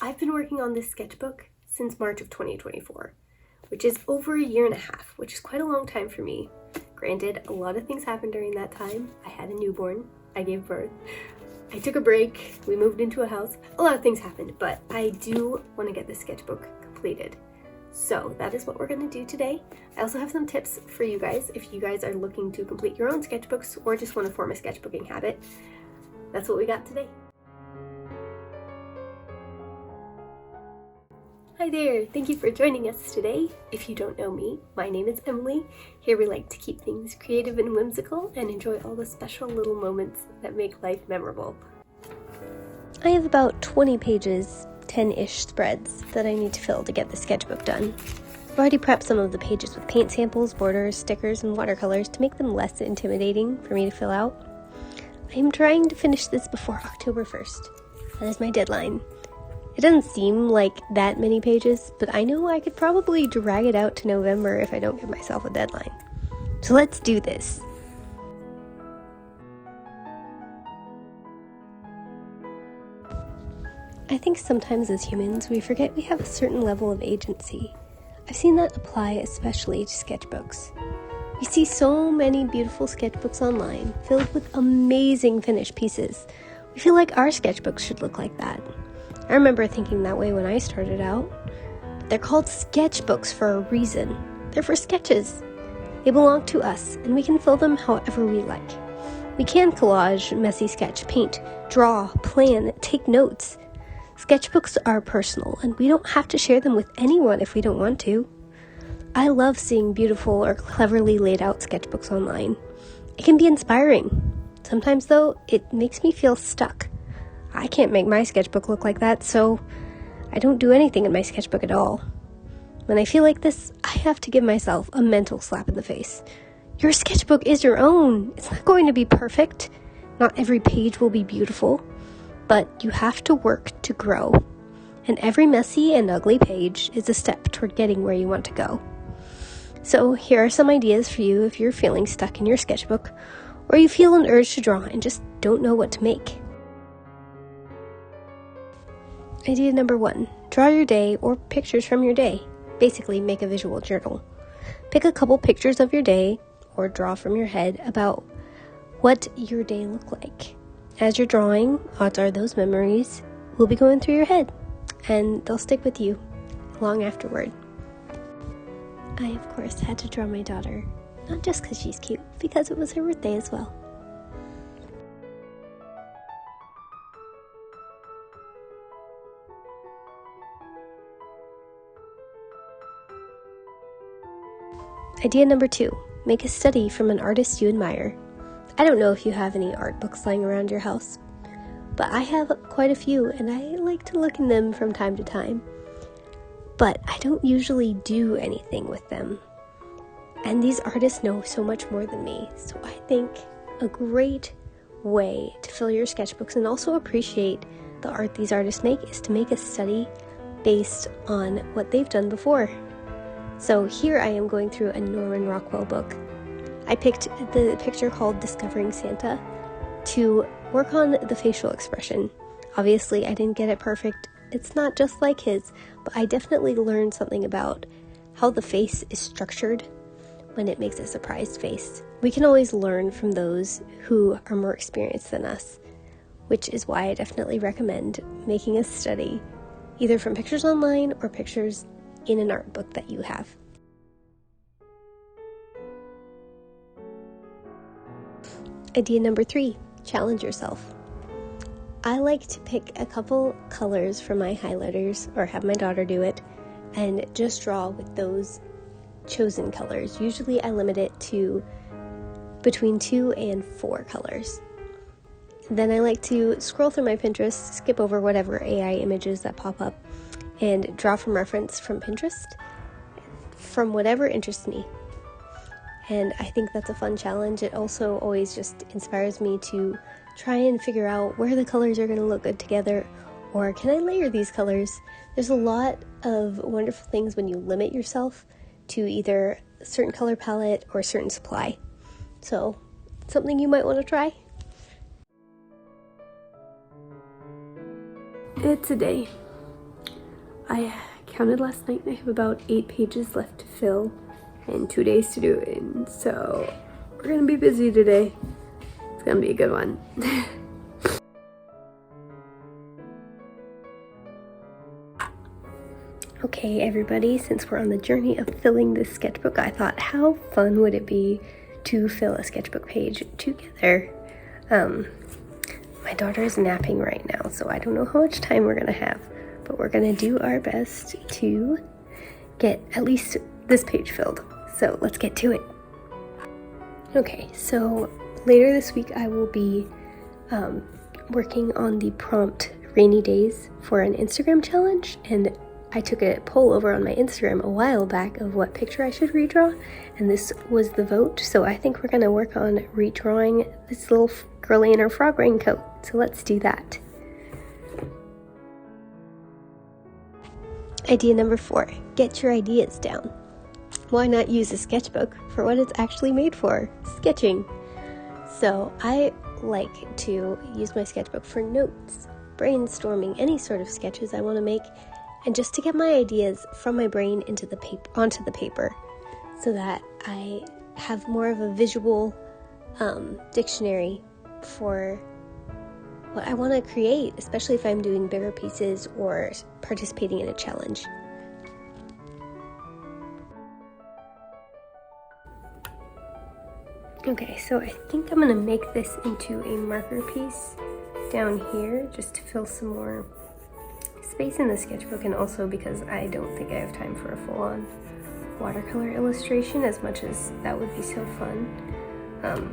I've been working on this sketchbook since March of 2024, which is over a year and a half, which is quite a long time for me. Granted, a lot of things happened during that time. I had a newborn, I gave birth, I took a break, we moved into a house, a lot of things happened, but I do want to get this sketchbook completed. So that is what we're going to do today. I also have some tips for you guys if you guys are looking to complete your own sketchbooks or just want to form a sketchbooking habit. That's what we got today. Hi there, thank you for joining us today. If you don't know me, my name is Emily. Here we like to keep things creative and whimsical and enjoy all the special little moments that make life memorable. I have about 20 pages, 10-ish spreads that I need to fill to get the sketchbook done. I've already prepped some of the pages with paint samples, borders, stickers, and watercolors to make them less intimidating for me to fill out. I am trying to finish this before October 1st. That is my deadline. It doesn't seem like that many pages, but I know I could probably drag it out to November if I don't give myself a deadline. So let's do this. I think sometimes as humans, we forget we have a certain level of agency. I've seen that apply especially to sketchbooks. We see so many beautiful sketchbooks online, filled with amazing finished pieces. We feel like our sketchbooks should look like that. I remember thinking that way when I started out. But they're called sketchbooks for a reason. They're for sketches. They belong to us, and we can fill them however we like. We can collage, messy sketch, paint, draw, plan, take notes. Sketchbooks are personal, and we don't have to share them with anyone if we don't want to. I love seeing beautiful or cleverly laid out sketchbooks online. It can be inspiring. Sometimes, though, it makes me feel stuck. I can't make my sketchbook look like that, so I don't do anything in my sketchbook at all. When I feel like this, I have to give myself a mental slap in the face. Your sketchbook is your own. It's not going to be perfect. Not every page will be beautiful, but you have to work to grow. And every messy and ugly page is a step toward getting where you want to go. So here are some ideas for you if you're feeling stuck in your sketchbook, or you feel an urge to draw and just don't know what to make. Idea number 1, draw your day or pictures from your day. Basically, make a visual journal. Pick a couple pictures of your day or draw from your head about what your day looked like. As you're drawing, odds are those memories will be going through your head and they'll stick with you long afterward. I, of course, had to draw my daughter, not just because she's cute, because it was her birthday as well. Idea number 2, make a study from an artist you admire. I don't know if you have any art books lying around your house, but I have quite a few and I like to look in them from time to time. But I don't usually do anything with them. And these artists know so much more than me, so I think a great way to fill your sketchbooks and also appreciate the art these artists make is to make a study based on what they've done before. So here I am going through a Norman Rockwell book. I picked the picture called Discovering Santa to work on the facial expression. Obviously, I didn't get it perfect. It's not just like his, but I definitely learned something about how the face is structured when it makes a surprised face. We can always learn from those who are more experienced than us, which is why I definitely recommend making a study, either from pictures online or pictures in an art book that you have. Idea number 3, challenge yourself. I like to pick a couple colors from my highlighters, or have my daughter do it, and just draw with those chosen colors. Usually I limit it to between 2 and 4 colors. Then I like to scroll through my Pinterest, skip over whatever AI images that pop up, and draw from reference from Pinterest, from whatever interests me. And I think that's a fun challenge. It also always just inspires me to try and figure out where the colors are going to look good together, or can I layer these colors? There's a lot of wonderful things when you limit yourself to either a certain color palette or a certain supply. So, something you might want to try. It's a day. I counted last night and I have about 8 pages left to fill and 2 days to do it in, so we're gonna be busy today. It's gonna be a good one. Okay, everybody, since we're on the journey of filling this sketchbook, I thought how fun would it be to fill a sketchbook page together. My daughter is napping right now, so I don't know how much time we're gonna have, but we're gonna do our best to get at least this page filled. So let's get to it. Okay, so later this week I will be working on the prompt rainy days for an Instagram challenge, and I took a poll over on my Instagram a while back of what picture I should redraw, and this was the vote, so I think we're gonna work on redrawing this little girlie in her frog raincoat, so let's do that. Idea number 4, get your ideas down. Why not use a sketchbook for what it's actually made for, sketching? So I like to use my sketchbook for notes, brainstorming any sort of sketches I want to make, and just to get my ideas from my brain into the onto the paper, so that I have more of a visual dictionary for what I want to create, especially if I'm doing bigger pieces or participating in a challenge. Okay, so I think I'm going to make this into a marker piece down here just to fill some more space in the sketchbook, and also because I don't think I have time for a full-on watercolor illustration, as much as that would be so fun.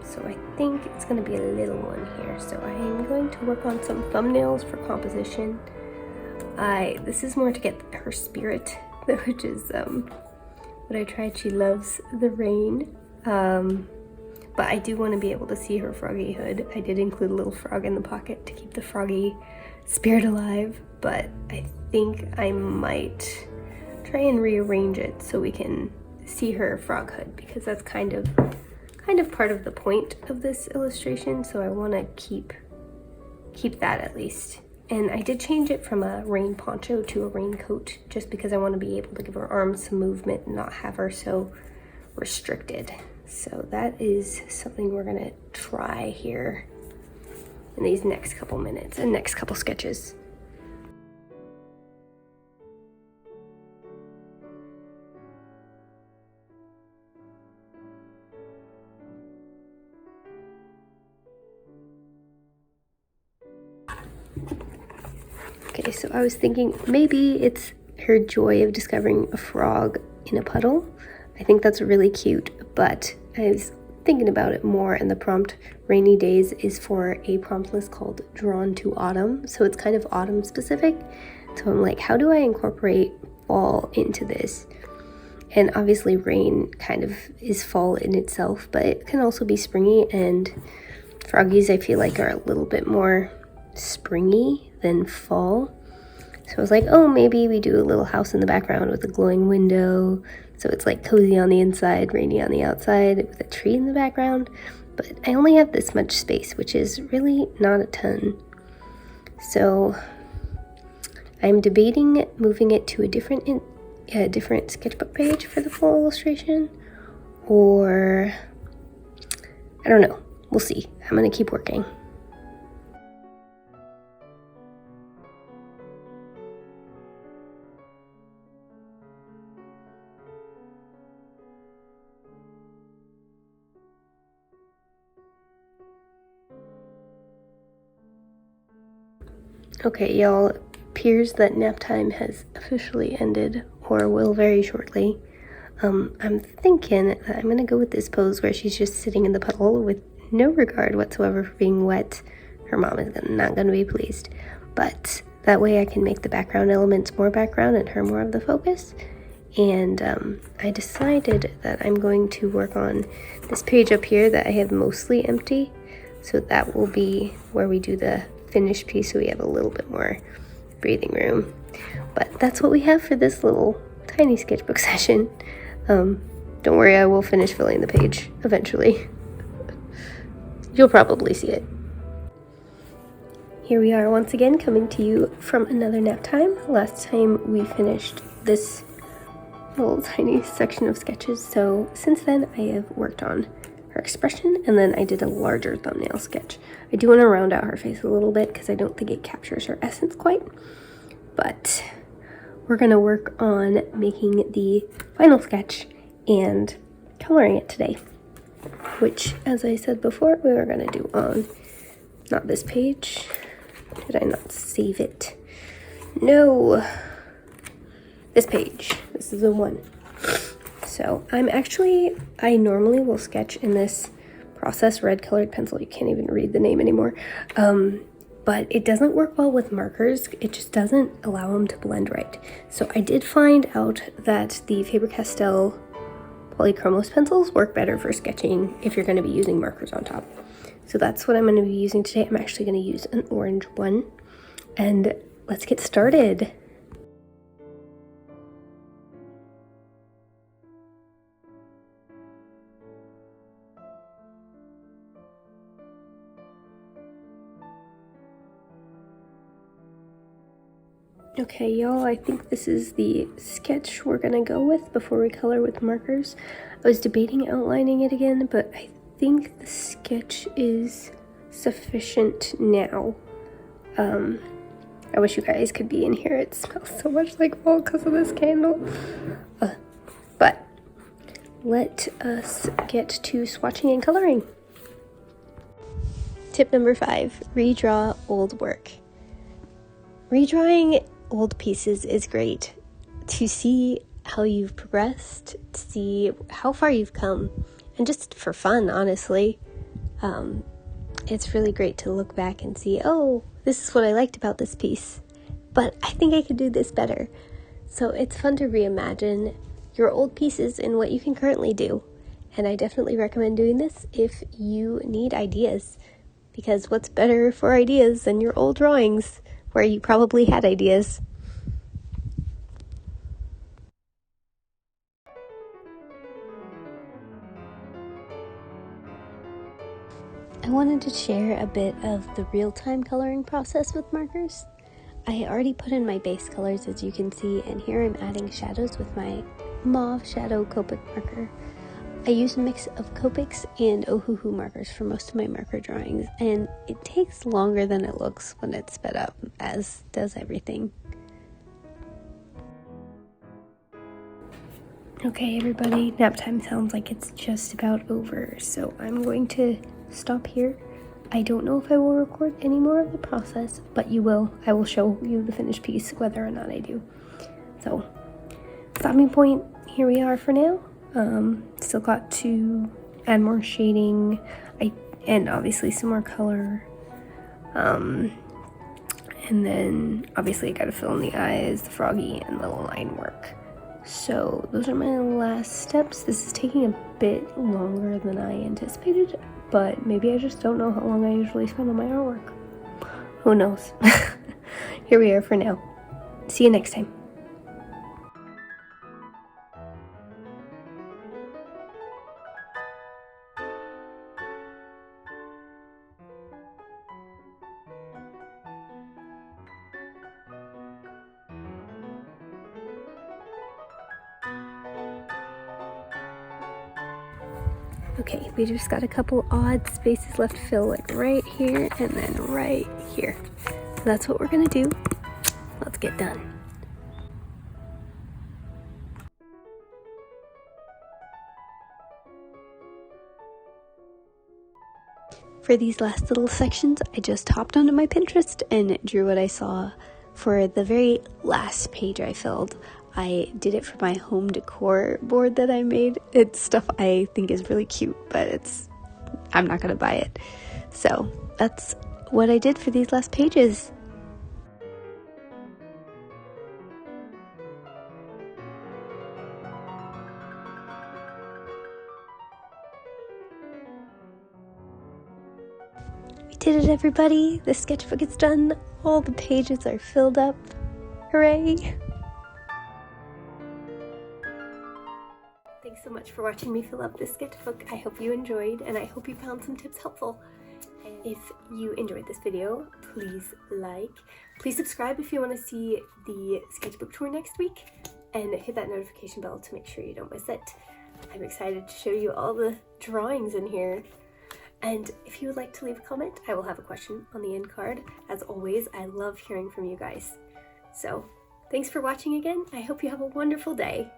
So I think it's going to be a little one here. So I am going to work on some thumbnails for composition. This is more to get her spirit, which is what I tried. She loves the rain, but I do want to be able to see her froggy hood. I did include a little frog in the pocket to keep the froggy spirit alive, but I think I might try and rearrange it so we can see her frog hood, because that's kind of part of the point of this illustration, so I want to keep that at least. And I did change it from a rain poncho to a raincoat just because I want to be able to give her arms some movement and not have her so restricted. So that is something we're gonna try here in these next couple minutes and next couple sketches. Okay, so I was thinking maybe it's her joy of discovering a frog in a puddle. I think that's really cute, but I was thinking about it more, and the prompt rainy days is for a prompt list called Drawn to Autumn, so it's kind of autumn specific. So I'm like, how do I incorporate fall into this? And obviously rain kind of is fall in itself, but it can also be springy, and froggies I feel like are a little bit more springy than fall. So I was like, oh, maybe we do a little house in the background with a glowing window, so it's like cozy on the inside, rainy on the outside, with a tree in the background. But I only have this much space, which is really not a ton. So I'm debating moving it to a different sketchbook page for the full illustration, or I don't know. We'll see. I'm gonna keep working. Okay, y'all, it appears that nap time has officially ended, or will very shortly. I'm thinking that I'm gonna go with this pose where she's just sitting in the puddle with no regard whatsoever for being wet. Her mom is not gonna be pleased, but that way I can make the background elements more background and her more of the focus. And I decided that I'm going to work on this page up here that I have mostly empty, so that will be where we do the finished piece, so we have a little bit more breathing room. But that's what we have for this little tiny sketchbook session. Don't worry, I will finish filling the page eventually. You'll probably see it. Here we are once again coming to you from another nap time. Last time we finished this little tiny section of sketches, so since then I have worked on her expression, and then I did a larger thumbnail sketch. I do want to round out her face a little bit because I don't think it captures her essence quite, but we're going to work on making the final sketch and coloring it today, which, as I said before, we were going to do on not this page. Did I not save it? No, this page. This is the one. So I normally will sketch in this process red colored pencil. You can't even read the name anymore. But it doesn't work well with markers. It just doesn't allow them to blend right. So I did find out that the Faber-Castell polychromos pencils work better for sketching if you're going to be using markers on top. So that's what I'm going to be using today. I'm actually going to use an orange one. And let's get started. Okay, y'all, I think this is the sketch we're gonna go with before we color with markers. I was debating outlining it again, but I think the sketch is sufficient now. I wish you guys could be in here. It smells so much like fall because of this candle. But let us get to swatching and coloring. Tip number 5, redraw old work. Redrawing old pieces is great to see how you've progressed, to see how far you've come, and just for fun, honestly. It's really great to look back and see, oh, this is what I liked about this piece, but I think I could do this better. So it's fun to reimagine your old pieces and what you can currently do. And I definitely recommend doing this if you need ideas, because what's better for ideas than your old drawings where you probably had ideas. I wanted to share a bit of the real-time coloring process with markers. I already put in my base colors, as you can see, and here I'm adding shadows with my mauve shadow Copic marker. I use a mix of Copics and Ohuhu markers for most of my marker drawings, and it takes longer than it looks when it's sped up, as does everything. Okay, everybody, nap time sounds like it's just about over, so I'm going to stop here. I don't know if I will record any more of the process, but you will. I will show you the finished piece, whether or not I do. So, stopping point, here we are for now. Still got to add more shading, and obviously some more color. And then obviously I gotta fill in the eyes, the froggy, and the line work. So those are my last steps. This is taking a bit longer than I anticipated, but maybe I just don't know how long I usually spend on my artwork. Who knows? Here we are for now. See you next time. Okay, we just got a couple odd spaces left to fill, like right here and then right here. So that's what we're gonna do. Let's get done. For these last little sections, I just hopped onto my Pinterest and drew what I saw. For the very last page I filled, I did it for my home decor board that I made. It's stuff I think is really cute, but I'm not gonna buy it. So that's what I did for these last pages. We did it, everybody. The sketchbook is done. All the pages are filled up. Hooray! Thanks so much for watching me fill up this sketchbook. I hope you enjoyed, and I hope you found some tips helpful. If you enjoyed this video, please like. Please subscribe if you want to see the sketchbook tour next week, and hit that notification bell to make sure you don't miss it. I'm excited to show you all the drawings in here. And if you would like to leave a comment, I will have a question on the end card. As always, I love hearing from you guys. So, thanks for watching again. I hope you have a wonderful day.